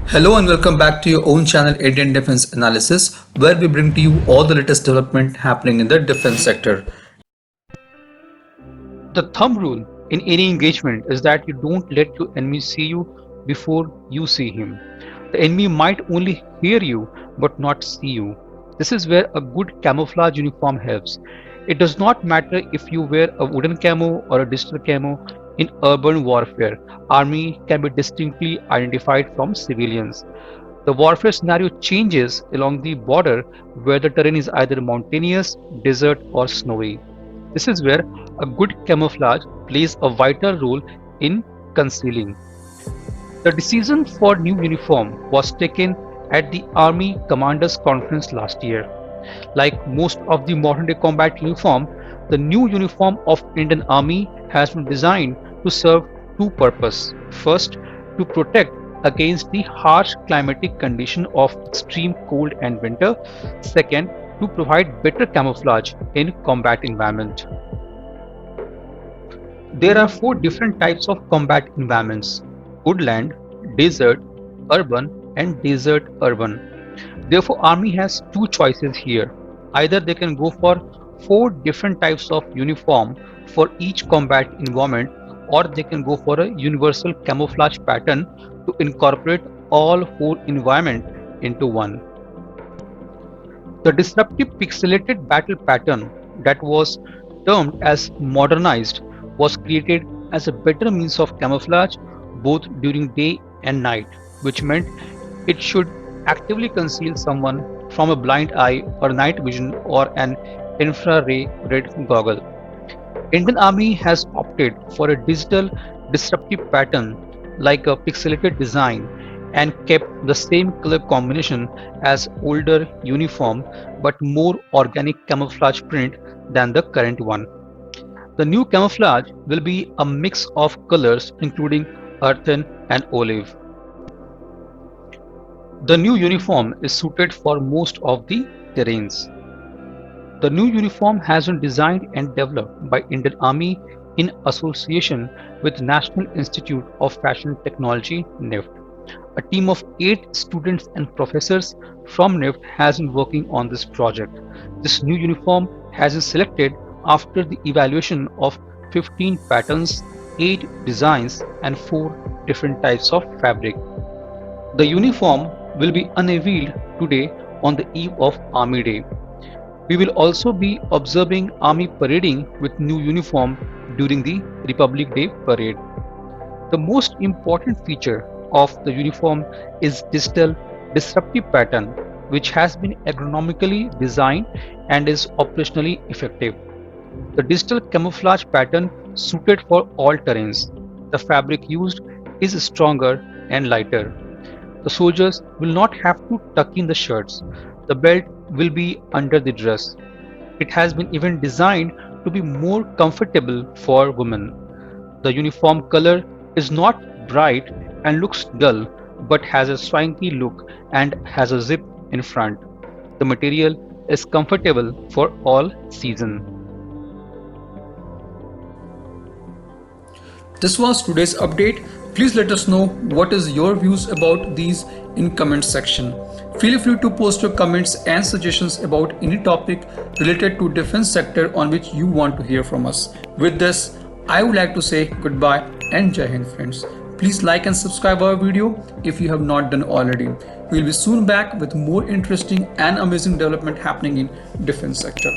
Hello and welcome back to your own channel Indian Defense Analysis, where we bring to you all the latest development happening in the defense sector. The thumb rule in any engagement is that you don't let your enemy see you before you see him. The enemy might only hear you but not see you. This is where a good camouflage uniform helps. It does not matter if you wear a wooden camo or a digital camo. In urban warfare, army can be distinctly identified from civilians. The warfare scenario changes along the border where the terrain is either mountainous, desert, or snowy. This is where a good camouflage plays a vital role in concealing. The decision for new uniform was taken at the Army Commanders Conference last year. Like most of the modern day combat uniform, the new uniform of Indian Army has been designed to serve two purposes. First, to protect against the harsh climatic condition of extreme cold and winter. Second, to provide better camouflage in combat environment. There are four different types of combat environments: woodland, desert, urban, and desert urban. Therefore, Army has two choices here. Either they can go for four different types of uniform for each combat environment, or they can go for a universal camouflage pattern to incorporate all four environment into one. The disruptive pixelated battle pattern that was termed as modernized was created as a better means of camouflage both during day and night, which meant it should actively conceal someone from a blind eye or night vision or an infrared goggle. Indian Army has opted for a digital disruptive pattern like a pixelated design and kept the same color combination as older uniform but more organic camouflage print than the current one. The new camouflage will be a mix of colors including earthen and olive. The new uniform is suited for most of the terrains. The new uniform has been designed and developed by Indian Army in association with National Institute of Fashion Technology (NIFT). A team of 8 students and professors from NIFT has been working on this project. This new uniform has been selected after the evaluation of 15 patterns, 8 designs, and 4 different types of fabric. The uniform will be unveiled today on the eve of Army Day. We will also be observing Army parading with new uniform during the Republic Day parade. The most important feature of the uniform is digital disruptive pattern, which has been ergonomically designed and is operationally effective. The digital camouflage pattern suited for all terrains. The fabric used is stronger and lighter. The soldiers will not have to tuck in the shirts. The belt will be under the dress. It has been even designed to be more comfortable for women. The uniform color is not bright and looks dull, but has a swanky look and has a zip in front. The material is comfortable for all season. This was today's update. Please let us know what is your views about these in comment section. Feel free to post your comments and suggestions about any topic related to defense sector on which you want to hear from us. With this, I would like to say goodbye and Jai Hind friends. Please like and subscribe our video if you have not done already. We will be soon back with more interesting and amazing development happening in defense sector.